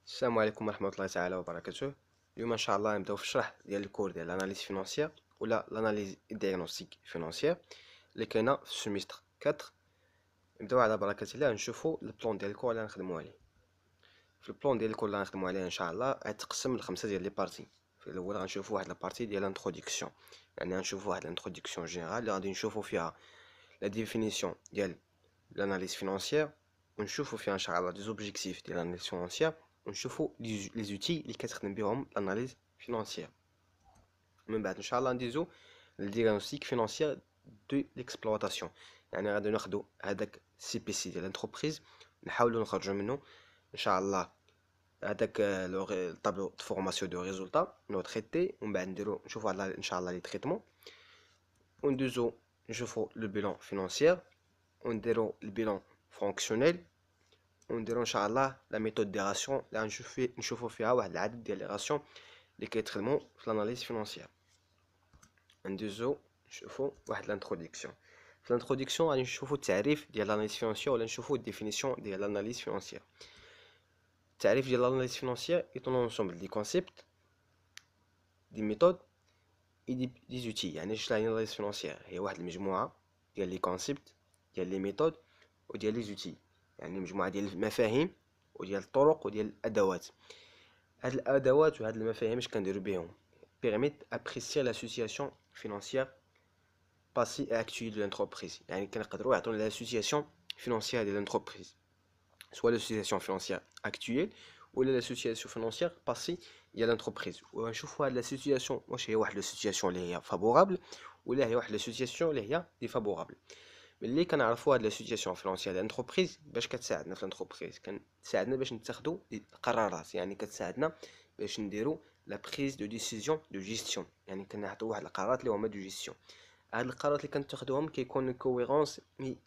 السلام عليكم ورحمة الله تعالى وبركاته. اليوم ان شاء الله نبداو في الشرح ديال الكور ديال لاناليز فينانسيير ولا لاناليز دياغنوستيك فينانسيير اللي كاينه في السيمستر 4. نبداو على بركة الله نشوفوا البلان ديال الكور اللي غنخدموا عليه. في البلان ديال الكور اللي غنخدموا عليه ان شاء الله غيتقسم لخمسه ديال لي بارتي. في الاول غنشوفوا واحد لابارتي ديال الانتروداكسيون، يعني غنشوفوا واحد الانتروداكسيون جينيرال اللي غادي نشوفوا فيها لا ديفينيسيون ديال لاناليز فينانسيير، ونشوفوا فيها ان شاء الله دي زوبجيكتيف ديال لاناليز فينانسيير، ونشوفوا لي زوتي اللي كتخدم بهم لاناليز فينانسيير. من بعد ان شاء الله نديزو للدياغنوستيك فينانسيير دو ليكسبلوطاسيون، يعني غادي ناخدو هذاك سي بي سي ديال الانتربريز نحاولوا نخرجوا منه ان شاء الله هذاك الطابلو دو فورماسيون دو ريزولتا نو تريتي، ومن بعد نديرو نشوفوا على ان شاء الله لي تريتمون، وندوزو نشوفوا لو بيلون فينانسيير، ونديرو البيلون فونكسيونيل، ونديرو ان شاء الله لا ميثود دي راسيون اللي نشوفوا فيها واحد العدد ديال لي راسيون اللي كيتخدموا في لاناليز فينانسيير. ندوزو نشوفوا واحد لانتروداكسيون. في الانتروداكسيون غادي نشوفوا التعريف ديال لاناليز فينانسيير ولا نشوفوا الديفينيسيون ديال لاناليز فينانسيير. التعريف ديال لاناليز فينانسيير est un ensemble دي كونسيبت دي ميثود اي دي زوتي. يعني شنو هي لاناليز فينانسيير؟ هي واحد المجموعه ديال لي كونسيبت ديال لي ميثود وديال لي زوتي، يعني مجموعه ديال المفاهيم وديال الطرق وديال الادوات. هاد الادوات وهاد المفاهيم اش كنديرو بهم؟ permettent apprécier la situation financière passée et actuelle de l'entreprise. يعني كنقدروا يعطونا لا situation financière ديال l'entreprise، soit la situation financière actuelle ولا la situation financière passée ديال l'entreprise. ونشوفوا هاد لا situation واش هي واحد لا situation اللي هي favorable ولا هي واحد لا situation اللي هي défavorable. ملي كنعرفوا هاد لا سيتياسيون فينانسيير ديال الانتربريز باش كتساعدنا في الانتربريز، كتساعدنا باش نتخذوا قرارات، يعني كتساعدنا باش نديروا لا بريز دو ديسيزيون دو جيستيون، يعني كنعطيو واحد القرارات اللي هما دو جيستيون. هاد القرارات اللي كنتخذوهم كيكونوا كويرونس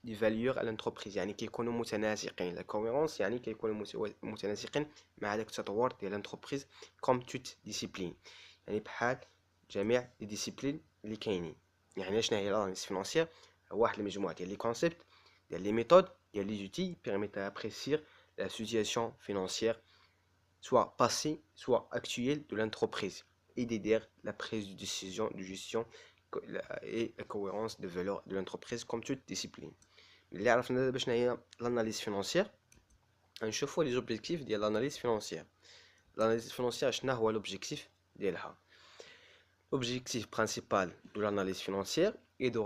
دي فاليور على الانتربريز، يعني كيكونوا متناسقين. لا كويرونس يعني كيكونوا متناسقين مع داك التطور ديال الانتربريز كوم توت ديسيبلين، يعني بحال جميع لي ديسيبلين اللي كاينين. يعني شنو هي لاناليز فينانسيير؟ واحد المجموعه ديال لي كونسيبت ديال لي ميثود ديال لي زوتي permettent d'apprécier la situation financière soit passée soit actuelle de l'entreprise et d'aider la prise de décision de gestion et la cohérence de valeur de l'entreprise comme toute discipline. اللي عرفنا دابا شنو هي l'analyse financière، نشوفوا les objectifs ديال l'analyse financière. l'analyse financière شنو هو l'objectif ديالها؟ L'objectif principal de l'analyse financière est de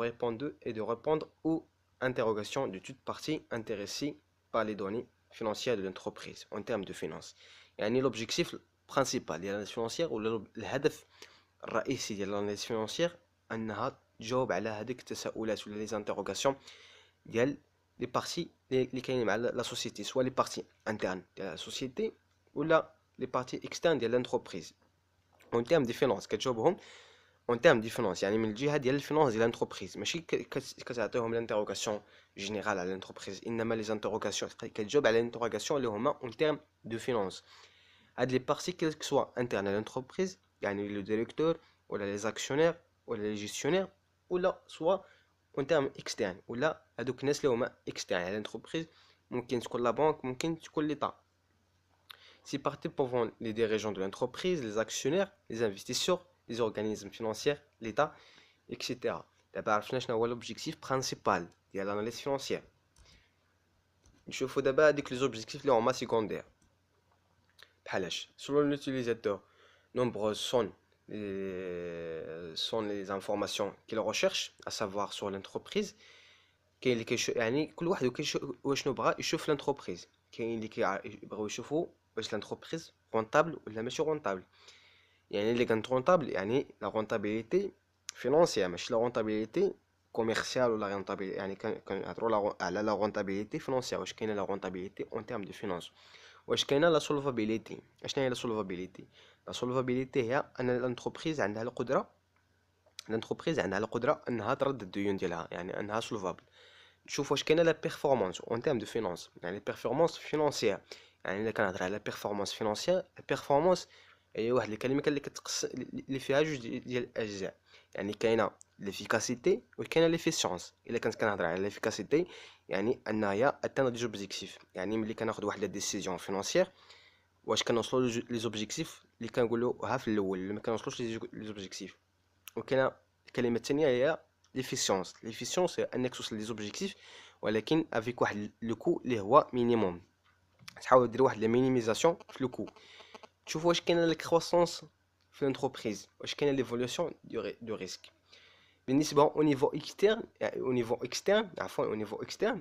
répondre aux interrogations de toute partie intéressée par les données financières de l'entreprise en termes de finances. يعني l'objectif principal de l'analyse financière ولا الهدف الرئيسي ديال l'analyse financière أنها تجاوب على هذيك التساؤلات ولا les interrogations ديال les parties اللي كاينين مع la société، soit les parties internes ديال la société ولا les parties externes ديال l'entreprise. اون تيرم دي فينانس كتجاوبهم اون تيرم دي فينانس، يعني من الجهه ديال الفينانس ديال الانتربريز، ماشي كتعطيهم لانتيروغاسيون جينيرال على الانتربريز، انما لي زانتيروغاسيون كتجاوب على الانتيروغاسيون اللي هما اون تيرم دو فينانس. هاد لي بارتي كيل سوا انترن للانتربريز، يعني لو ديريكتور ولا لي زاكسيونير ولا لي جيستيونير، ولا سوا اون تيرم اكسترن ولا هادوك الناس اللي هما اكسترن على الانتربريز، ممكن تكون لا بانك ممكن تكون ليطا. Ces parties peuvent les dirigeants de l'entreprise, les actionnaires, les investisseurs, les organismes financiers, l'État, etc. D'abord, عرفنا هو l'objectif principal ديال l'analyse financière. نشوفوا دابا هذيك les objectifs اللي هما secondaires. بحالاش selon l'utilisateur, nombreuses sont les informations qu'il recherche à savoir sur l'entreprise. كاين اللي يعني كل واحد وشنو بغا يشوف l'entreprise. كاين اللي كيبغيو يشوفوا واش لانتربريز رونطابل ولا ماشي رونطابل. يعني اللي كانت رونطابل يعني لا رونطابيليتي فينانسيير، ماشي لا رونطابيليتي كوميرسيال ولا رونطابيليتي، يعني كنهضروا على لا رونطابيليتي فينانسيير. واش كاينه لا رونطابيليتي اون تيرم دو فينانس؟ واش كاينه لا سولفابيليتي؟ اشنا هي لا سولفابيليتي؟ لا سولفابيليتي هي ان الانتربريز عندها القدره انها ترد الديون ديالها، يعني انها سولفابل. نشوف واش كاينه لا بيرفورمانس اون تيرم دو فينانس، يعني بيرفورمانس فينانسيير. يعني الا كنهضر على بيرفورمانس فينانسيير، بيرفورمانس هي واحد الكلمه اللي كتقص اللي فيها جوج ديال الاجزاء، يعني كاينه ليفيكاسيتي وكاينه ليفيسيونس. الا كنت كنهضر على ليفيكاسيتي يعني انها هي اتان دي زوبجيكتيف، يعني ملي كناخذ واحد لا ديسيزيون فينانسيير واش كنوصلوا لي زوبجيكتيف اللي كنقولوا ها في الاول اللي ما كنوصلوش لي زوبجيكتيف. وكاينه الكلمه الثانيه هي ليفيسيونس. ليفيسيونس هي انك توصل لي زوبجيكتيف ولكن افيك واحد لو كو اللي هو مينيموم، تحاول دير واحد لا مينيميزاسيون في لو كو، تشوف واش كاينه لا كروسونس في لونتربريز، واش كاينه ليفولوسيون دو ريسك. بالنسبه au niveau externe عفوا au niveau externe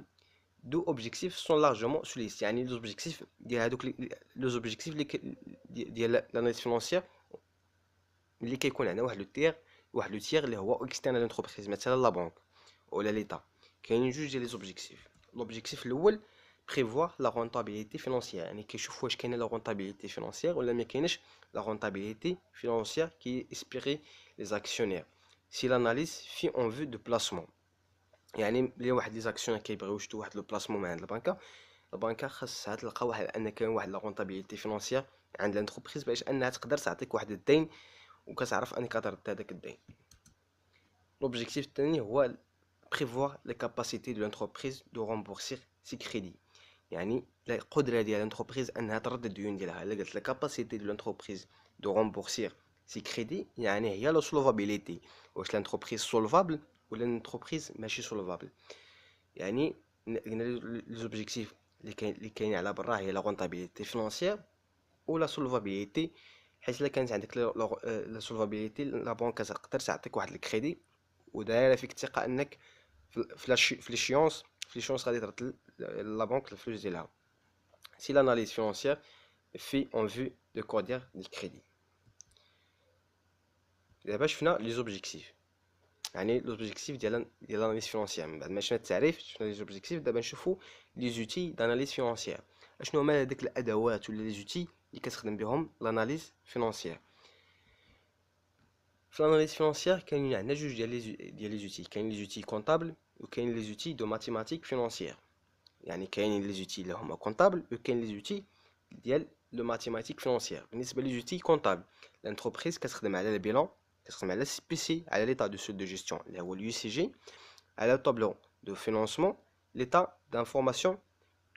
deux objectifs sont largement sur liste. يعني les objectifs ديال هذوك les objectifs اللي ديال l'analyse financière اللي كيكون عندنا واحد لو تير اللي هو externe à l'entreprise، مثلا لا بنك ولا ليتا. كاينين جوج ديال les objectifs. l'objectif الاول prévoir la rentabilité financière، يعني كيشوف واش كاينه لا rentabilité financière ولا ما كاينش la rentabilité financière qui est espérée les actionnaires si l'analyse fait en vue de placement. يعني ملي واحد لي زاكسيون كيبغيو يشدو واحد لو بلاسمون من عند البنكه خاصها تلقى واحد ان كاين واحد لا رونطابيليتي فينانسيير عند لانتربريز باش انها تقدر تعطيك واحد الدين وكتعرف انك ترد هذاك الدين. لوبجيكتيف الثاني هو بريفوار لي كاباسيتي دو لانتربريز دو رومبورسير سي كريدي، يعني القدره ديال لانتربريز انها ترد الديون ديالها. الا قلت لا كاباسيتي دو لانتربريز دو رومبورسير سي كريدي يعني هي لو سولفابيليتي، واش لانتربريز سولفابل ولا لانتربريز ماشي سولفابل. يعني قلنا لي زوبجيكتيف اللي كاين على برا هي لا رونطابيليتي فينانسيير ولا سولفابيليتي، حيت الا كانت عندك لا سولفابيليتي لا بنك تقدر تعطيك واحد الكريدي ودايره فيك الثقه انك في ليشيونس غادي ترد لا بنك الفلوس ديالها. سي لاناليز فينانسيير في اون فيو دو كودير دي كريدي. دابا شفنا لي زوبجيكتيف، يعني لوبجيكتيف ديال لاناليز فينانسيير. من بعد ما شفنا التعريف شفنا لي زوبجيكتيف، دابا نشوفوا لي زوتي داناليز فينانسيير. اشنو هما هذيك الادوات ولا لي زوتي اللي كتخدم بهم لاناليز فينانسيير. في لاناليز فينانسيير كاينين عندنا جوج ديال لي زوتي، كاين لي زوتي كونطابل وكاين لي زوتي دو ماتيماتيك فينانسيير. يعني كاينين لي زوتي اللي هما كونطابل وكاين لي زوتي ديال لو ماتيماتيك فينانسيير. بالنسبه لي زوتي كونطابل، لانتربريز كتخدم على البيلون، كتخدم على السي بي سي، على ليطا دو سول دو جيستيون اللي هو اليو سي جي، على الطابلو دو فينانسمون، ليطا دانفورماسيون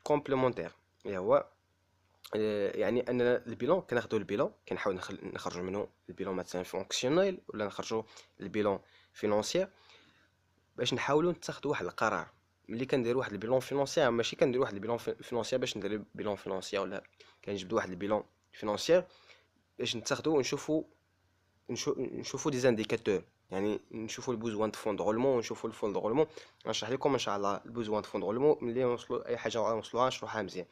كومبليمونتير اللي هو يعني ان البيلون كناخذوا البيلون كنحاول نخرجوا منه البيلون مثلا فونكسيونيل ولا نخرجوا البيلون فينانسيير باش نحاولوا نتخذوا واحد القرار. ملي كندير واحد البيلون فينانسيير ماشي كندير واحد البيلون فينانسيير باش ندير بيلون فينانسيير، ولا كنجبدوا واحد البيلون فينانسيير باش نتخذوا ونشوفوا دي زانديكاتور، يعني نشوفوا البوزوان دو فون دو رولمون ونشوفوا الفون دو رولمون. غنشرح لكم ان شاء الله البوزوان دو فون دو رولمون ملي نوصلوا اي حاجه غنوصلوها نشرحها مزيان.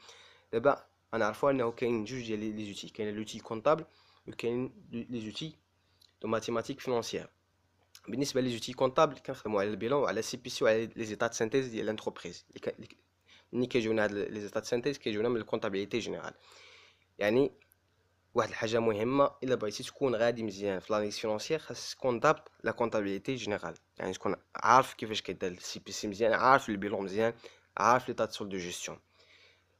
دابا غنعرفوا انه كاين جوج ديال لي زوتي، كاين لوتي كونطابل وكاين لي زوتي دو ماتيماتيك فينانسيير. بالنسبه لي زوتي كونطابل كنخدموا على البيلون وعلى سي بي سي وعلى لي زيتات سينتيز ديال لانتربريز. ملي كيجيونا هاد لي زيتات سينتيز كيجيونا من الكونطابيليتي جينيرال. يعني واحد الحاجه مهمه الا بغيتي تكون غادي مزيان في لاناليز فينانسيير خاص تكون ضابط لا كونطابيليتي جينيرال، يعني تكون عارف كيفاش كيدار السي بي سي مزيان، عارف البيلون مزيان، عارف لي طات سول دو جيستيون.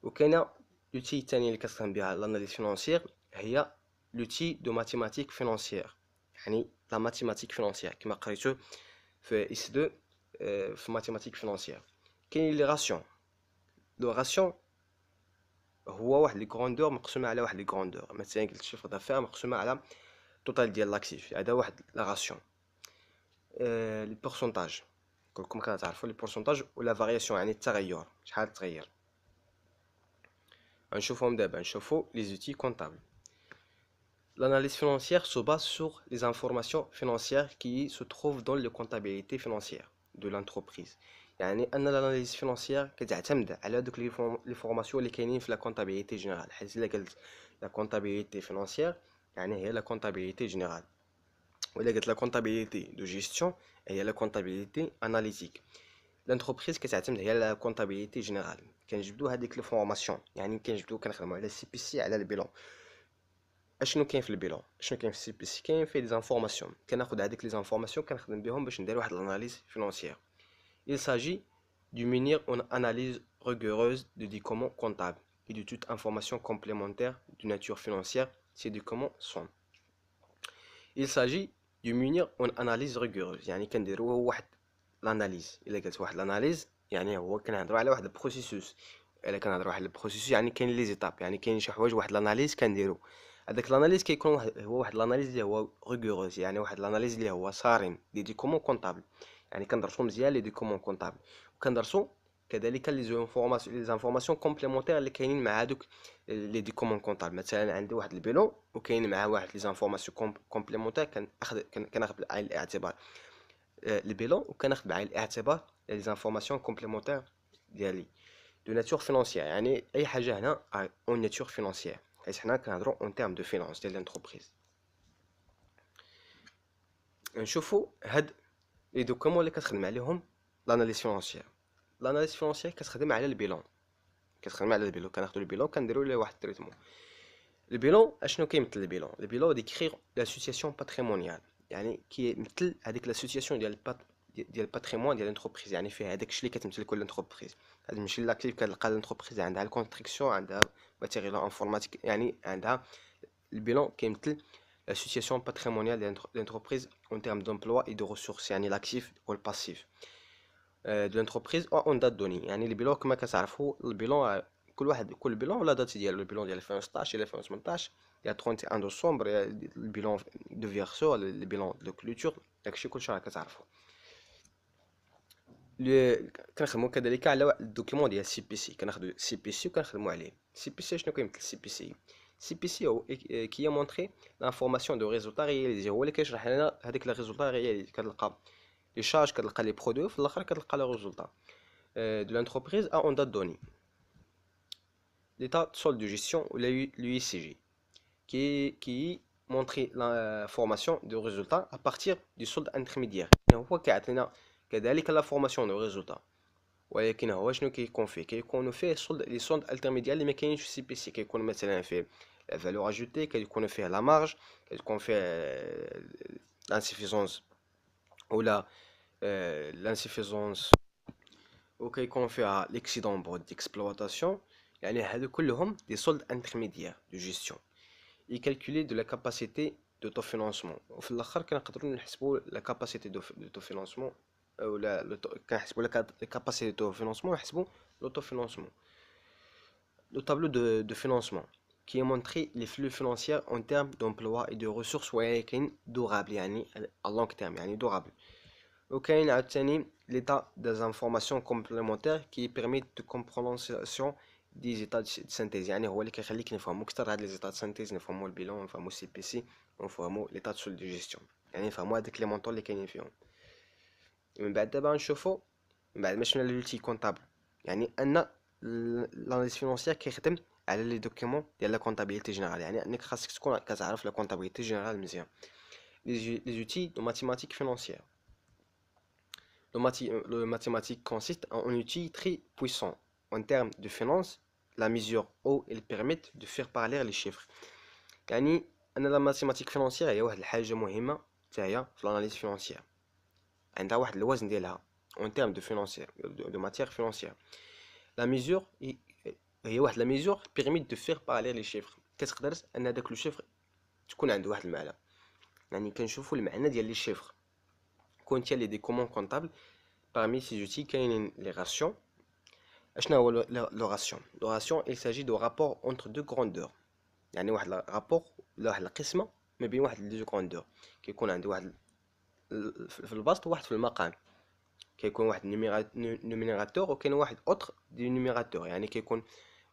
وكاينه لوتي الثاني اللي كتخدم بها لاناليز فينانسيير هي لوتي دو ماتيماتيك فينانسيير، يعني لا ماتيماتيك فينانسيير كما قريتو في اس 2 في ماتيماتيك فينانسيير. كاين لي راسيون. لو راسيون هو واحد لي غروندور مقسومه على واحد لي غروندور، مثلا قلت شيفر دافير مقسومه على توتال ديال لاكتيف، هذا واحد لا راسيون. لي بورسونتاج كلكم كتعرفوا لي بورسونتاج ولا فارياسيون يعني التغير، شحال تغير. غنشوفهم دابا. نشوفوا لي زوتي كونطابل. L'analyse financière se base sur les informations financières qui se trouvent dans la comptabilité financière de l'entreprise. يعني ان الاناليز فينانسيير كتعتمد على دوك لي فورماسيون اللي كاينين في لا كونطابيليتي جينيرال، حيت الا قلت لا كونطابيليتي فينانسيير يعني هي لا كونطابيليتي جينيرال، ولا قلت لا كونطابيليتي دو جيستيون هي لا كونطابيليتي اناليتيك. لانتربريز كتعتمد هي لا كونطابيليتي جينيرال. كنجبدوا هذيك لي فورماسيون، يعني كنخدموا على السي بي سي على البيلون. اشنو كاين في البيلون، اشنو كاين في السي بي سي؟ كاين فيه دي زانفورماسيون، كناخذ هذيك لي زانفورماسيون كنخدم بهم باش ندير واحد الاناليز فينانسيير. Il s'agit de munir une analyse rigoureuse de documents comptables et de toute information complémentaire de nature financière. Ces documents sont. Il s'agit de munir une analyse rigoureuse، يعني كنديروا واحد الاناليز. الا قلت واحد الاناليز يعني هو كنهضروا على واحد البروسيسوس الا كنهضروا على البروسيسوس يعني كاين لي زيتاب، يعني كاين شي حوايج واحد لاناليز كنديرو. هذاك لاناليز كيكون واحد لاناليز اللي هو ريغوروس، يعني واحد لاناليز اللي هو صارم دي دوكيومون كونطابل، يعني كندرسو مزيان لي دوكيومون كونطابل، وكندرسو كذلك لي زانفورماسيون كومبليمونتير اللي كاينين مع هادوك لي دوكيومون كونطابل. مثلا عندي واحد البيلون وكاين معاه واحد لي زانفورماسيون كومبليمونتير، كناخذ بعين الاعتبار البيلون، وكناخذ بعين الاعتبار لي زانفورماسيون كومبليمونتير ديالي دو ناتور فينانسيير، يعني اي حاجه هنا اون ناتور فينانسيير، حيت حنا كنهضروا اون تيرم دو فينانس ديال لونتربريز. نشوفوا هاد لي دوكيومون اللي كتخدم عليهم لاناليز فينانسيير. لاناليز فينانسيير كتخدم على البيلون، كناخذوا البيلون كنديروا ليه واحد التريتمون. البيلون اشنو كيمثل البيلون؟ البيلون ديكري لا سيتوياسيون باتريمونيال، يعني كيمثل هذيك لا سيتوياسيون ديال الباتريمون ديال لونتربريز، يعني فيه هذاك الشيء اللي كتمثل كل لونتربريز. غتمشي لاكتيف كتلقى لونتربريز عندها الكونستركسيون، عندها ماتيريال انفورماتيك، يعني عندها البيلون كيمثل لا سيتوياسيون باتريمونيال ديال لونتربريز اون تيرم دومبلوا اي دو ريسورس، يعني لاكتيف والباسيف دو لونتربريز اون دات دوني. يعني البيلون كما كتعرفوا البيلون كل بيلون ولا دات ديالو. البيلون ديال 2016 الى 2018 ديال 31 ديسمبر، البيلون دو فيرسو، البيلون دو كلوتور، داكشي كلشي راه كتعرفوا. كنخدموا كذلك على الدوكيومون ديال سي بي سي، كناخذوا سي بي سي وكنخدموا عليه. سي بي سي شنو كيمثل سي بي سي؟ سي بي سي هو كي مونطري لانفورماسيون دو ريزولتا رياليزي، هو اللي كيشرح لنا هذيك لي ريزولتا رياليزي. كتلقى لي شارج، كتلقى لي برودوي، في الاخر كتلقى لي ريزولتا دو لونتربريز اون دات دوني. l'état de solde de gestion ou l'UICG qui montre l'information de résultat à partir du solde intermédiaire. هو كيعطينا كذلك لا فورماسيون دو ريزولتا، ولكن هو شنو كيكون فيه؟ كيكونوا فيه لي سولد انترميديير اللي ما كاينينش في السي بي سي. كيكون مثلا فيه لا فالور اجوتي، كيكون فيه لا مارج، كيكون فيه لانسيفيزونس ولا لانسيفيزونس، وكيكون فيها ليكسيدون برود ديكسبلواتاسيون. يعني هادو كلهم دي سولد انترميديير دو جيستيون يكالكولي دو لا كاباسيتي دو تو فينانسمون. وفي الاخر كنقدروا نحسبوا لا كاباسيتي دو تو فينانسمون، ولا كنحسبوا لا كاباسيتي دو فينانسمون ونحسبوا لوتو فينانسمون. لو تابلو دو فينانسمون كي مونطري لي فلو فينانسيير اون تيرم دومبلوا اي دو ريسورس، ولكن دورابل يعني ا لونغ تيرم، يعني دورابل. وكاين عاوتاني l'état des informations complémentaires qui permettent de compréhension des états de synthèse، يعني هو اللي كيخليك نفهمو اكثر هاد لي زيتا دو سانتيز، نفهمو البيلون، نفهمو سي بي سي، ونفهمو l'état de solde de gestion، يعني نفهمو هادوك لي مونطون اللي كاينين فيهم. من بعد دابا نشوفو من بعد ما شفنا لوتي كونطابل، يعني ان لاناليز فينانسيير كيخدم على لي دوكيومون ديال لا كونطابيليتي جينيرال، يعني انك خاصك تكون كتعرف لا كونطابيليتي جينيرال مزيان. لي زوتي دو ماتيماتيك فينانسيير. Le mathématique consiste en un outil très puissant en termes de finance. La mesure où il permet de faire parler les chiffres. يعني أن la mathématique financière هي واحد الحاجة مهمة حتى هي في l'analyse financière. عندها واحد الوزن ديالها en termes de financière de matière financière. La mesure هي واحد la mesure permet de faire parler les chiffres. كتقدر أن هذاك لو شيفر تكون عنده واحد المعنى. يعني كنشوفوا المعنى ديال لي شيفر. contient les documents comptables. Parmi ces outils, il y a les rations. Le ration. Le ration, il s'agit de rapport entre deux grandeurs. يعني واحد الرابور ولا واحد القسمة ما بين واحد لي grandeurs. كيكون عندي واحد في البسط وواحد في المقام. كيكون واحد نوميناتور وكاين واحد اوتر دي نوميناتور. يعني كيكون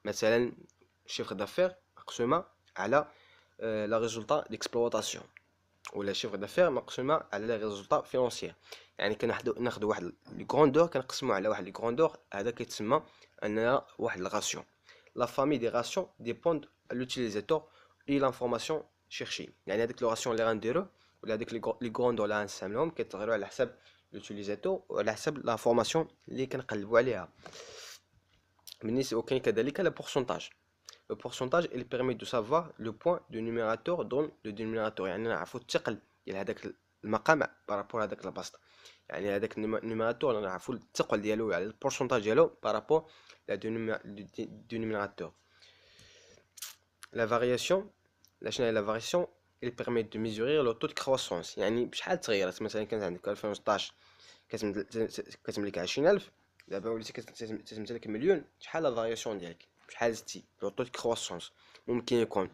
مثلا شيفر دافير مقسومة على لا ريزولتا ديكسبلواتاسيون، ولا شيفر دافير مقسومه على لي ريزولطا فينانسيير. يعني ناخذ واحد لي غروندور كنقسموا على واحد لي غروندور، هذا كيتسمى اننا واحد الراسيون. لا فامي دي راسيون ديبوند لوتيليزاتور اي لانفورماسيون شيرشي. يعني هذيك لو راسيون اللي غنديرو ولا هذيك لي غروندور اللي غنستعملهم كيتغيروا على حساب لوتيليزاتور وعلى حساب لانفورماسيون اللي كنقلبوا عليها. بالنسبه وكاين كذلك لا بورسونتاج. Le pourcentage il permet de savoir le point du numérateur dans le dénominateur. يعني نعرفوا الثقل ديال هذاك المقام بارابور هذاك البسط. يعني هذاك النيميراتور نعرفوا الثقل ديالو على البورسونتاج ديالو بارابور لا dénominateur. La variation شنو هي la variation il permet de mesurer le taux de croissance. يعني بشحال تغيرت. مثلا كانت عندك 2016 كتملك 20000 دابا وليتي كتمتلك مليون، شحال لا فارياسيون ديالك، شحال زدتي لو طو دو كرواسونس. ممكن يكون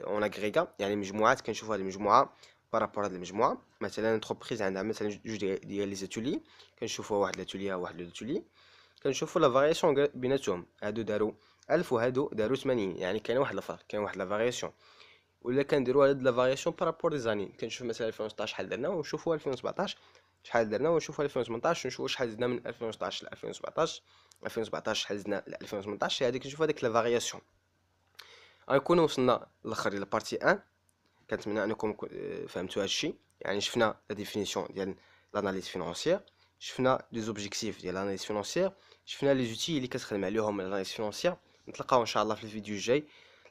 اون اغريغا، يعني مجموعات كنشوفوا هذه المجموعه بارابور هذه المجموعه. مثلا انتربريز عندها مثلا جوج ديال لي زاتولي، كنشوفوا واحد لاتولي وواحد لاتولي، كنشوفوا لا فارياسيون بيناتهم. هادو داروا 1000 وهادو داروا 80، يعني كاين واحد الفرق، كاين واحد لا فارياسيون. ولا كنديروا هاد لا فارياسيون بارابور دي زاني، كنشوف مثلا 2016 شحال درنا ونشوفوا 2017 شحال درنا، ونشوفوا 2018 ونشوفوا شحال زدنا من 2016 ل 2017، 2017 شحال زدنا ل 2018. هذيك كنشوفوا هذيك لا فارياسيون. غنكونوا وصلنا للاخر ديال البارتي 1. كنتمنى انكم فهمتوا هادشي. يعني شفنا لا ديفينيسيون ديال لاناليز فينانسيير، شفنا لي زوبجيكتيف ديال لاناليز فينانسيير، شفنا لي زوتي اللي كتخدم عليهم لاناليز فينانسيير. نتلاقاو ان شاء الله في الفيديو الجاي،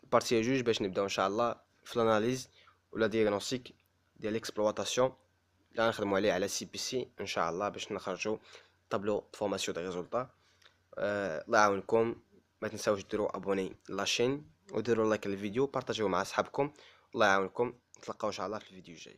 البارتي جوج، باش نبداو ان شاء الله في لاناليز ولا دياغنوستيك ديال ليكسبلواتاسيون اللي غنخدموا عليه على سي بي سي ان شاء الله، باش نخرجوا طابلو فورماسيون دي ريزولطا. الله يعاونكم. ما تنساوش ديروا ابوني لاشين وديروا لايك للفيديو، بارطاجيوه مع اصحابكم. الله يعاونكم. نتلاقاو ان شاء الله في الفيديو الجاي.